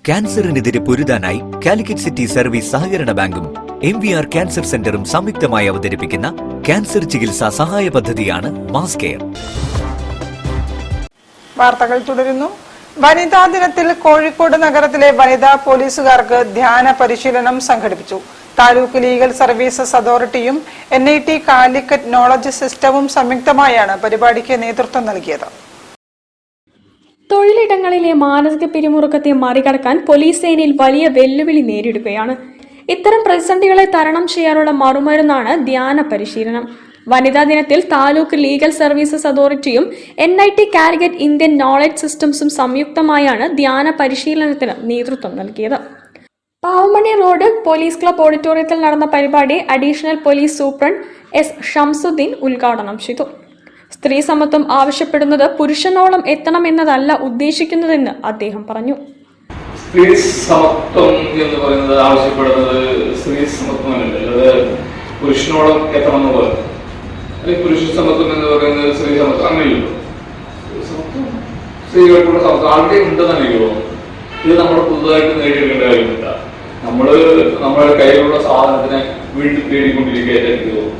ക്യാൻസറിനെതിരെ പൊരുതാനായി Calicut city service സഹകരണ ബാങ്കും MVR cancer സെന്ററും സംയുക്തമായി അവതരിപ്പിക്കുന്ന ക്യാൻസർ ചികിത്സാ സഹായ പദ്ധതിയാണ് മാസ് കെയർ. വാർത്തകൾ തുടരുന്നു. വനിതാ ദിനത്തിൽ കോഴിക്കോട് നഗരത്തിലെ വനിതാ പോലീസുകാർക്ക് ധ്യാന പരിശീലനം സംഘടിപ്പിച്ചു. താലൂക്ക് ലീഗൽ സർവീസസ് അതോറിറ്റിയും NIT കാലിക്കറ്റ് നോളജ് സിസ്റ്റവും സംയുക്തമായാണ് പരിപാടിക്ക് നേതൃത്വം നൽകിയത്. തൊഴിലിടങ്ങളിലെ മാനസിക പിരിമുറുക്കത്തെ മറികടക്കാൻ പോലീസ് സേനയിൽ വലിയ വെല്ലുവിളി നേരിടുകയാണ്. ഇത്തരം പ്രതിസന്ധികളെ തരണം ചെയ്യാനുള്ള മറുമരുന്നാണ് ധ്യാന പരിശീലനം. വനിതാ ദിനത്തിൽ താലൂക്ക് ലീഗൽ സർവീസസ് അതോറിറ്റിയും NIT കാലിക്കറ്റ് ഇന്ത്യൻ നോളജ് സിസ്റ്റംസും സംയുക്തമായാണ് ധ്യാന പരിശീലനത്തിന് നേതൃത്വം നൽകിയത്. പാവമണി റോഡ് പോലീസ് ക്ലബ് ഓഡിറ്റോറിയത്തിൽ നടന്ന പരിപാടി additional police superintendent S. Shamsuddin ഉദ്ഘാടനം ചെയ്തു. സ്ത്രീ സമത്വം ആവശ്യപ്പെടുന്നത് പുരുഷനോളം എത്തണമെന്നതല്ല ഉദ്ദേശിക്കുന്നതെന്ന് അദ്ദേഹം പറഞ്ഞു. സ്ത്രീ സമത്വം എന്ന് പറയുന്നത് ആവശ്യപ്പെടുന്നത് സ്ത്രീ സമത്വമല്ല, അത് പുരുഷനോളം എത്തണം എന്ന് പറയുന്നത്. അല്ലെങ്കിൽ പുരുഷ സമത്വം എന്ന് പറയുന്നത് സ്ത്രീ സമത്വം അങ്ങനെയല്ലോ. സ്ത്രീകൾക്കുള്ള സമത്വം ആളുടെ ഉണ്ടെന്നാണ് എനിക്ക് തോന്നുന്നത്. ഇത് നമ്മൾ പുതുതായിട്ട് നേടിയെടുക്കേണ്ട കാര്യമില്ല. നമ്മുടെ കയ്യിലുള്ള സാധനത്തിനെ വീണ്ടും തേടിക്കൊണ്ടിരിക്കുകയായിട്ട് എനിക്ക് തോന്നുന്നു.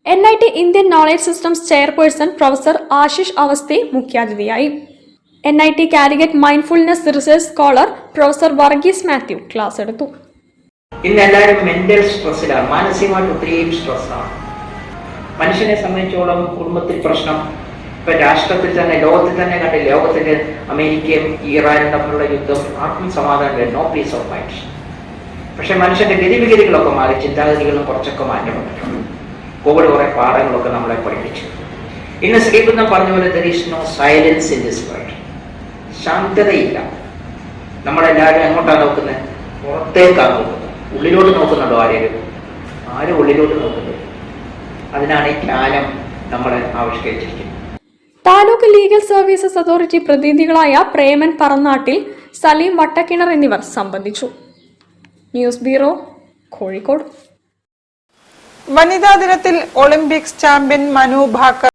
NIT Indian knowledge systems chairperson professor Ashish Awasthi മുഖ്യാതിഥിയായി. NIT Calicut mindfulness research scholar professor Varghese Mathew class എടുത്തു. ഇന്ന് എല്ലാവരും മെന്റൽ സ്ട്രെസ്സിലാണ്, മാനസികമായിട്ട് ഒത്തിരിയും സ്ട്രെസ്സാണ്. മനുഷ്യനെ സംബന്ധിച്ചോളം കുടുംബത്തിൽ പ്രശ്നം, ഇപ്പൊ രാഷ്ട്രത്തിൽ തന്നെ ലോകത്തിൽ തന്നെ കണ്ടില്ല. ലോകത്തില് അമേരിക്കയും ഇറാനും തമ്മിലുള്ള യുദ്ധം, ആർക്കും സമാധാനം, നോ പീസ് ഓഫ് മൈൻഡ്. പക്ഷെ മനുഷ്യന്റെ ഗതിവിഗതികളൊക്കെ മാറി, ചിന്താഗതികളും കുറച്ചൊക്കെ മാറ്റം വന്നിട്ടുണ്ട്. കോവിഡ് കുറെ പാഠങ്ങളൊക്കെ നമ്മളെ പഠിപ്പിച്ചു. ഇന്ന് ശ്രീബുദ്ധൻ പറഞ്ഞ പോലെ there is no silence in this world. ശാന്തതയില്ല. നമ്മളെല്ലാവരും എങ്ങോട്ടാണ് നോക്കുന്നത്? പുറത്തേക്കാണ് നോക്കുന്നത്. ഉള്ളിലോട്ട് നോക്കുന്നുണ്ടോ ആരും ഉള്ളിലോട്ട് നോക്കുന്നത്? അതിനാണ് ഈ ജ്ഞാനം നമ്മളെ ആവിഷ്കരിച്ചിരിക്കുന്നത്. താലൂക്ക് ലീഗൽ സർവീസസ് അതോറിറ്റി പ്രതിനിധികളായ പ്രേമൻ പറന്നാട്ടിൽ, സലീം വട്ടക്കിണർ എന്നിവർ സംബന്ധിച്ചു. News bureau, Kozhikode. വനിതാ ദിനത്തിൽ ഒളിമ്പിക്സ് ചാമ്പ്യൻ മനു ഭാക്കർ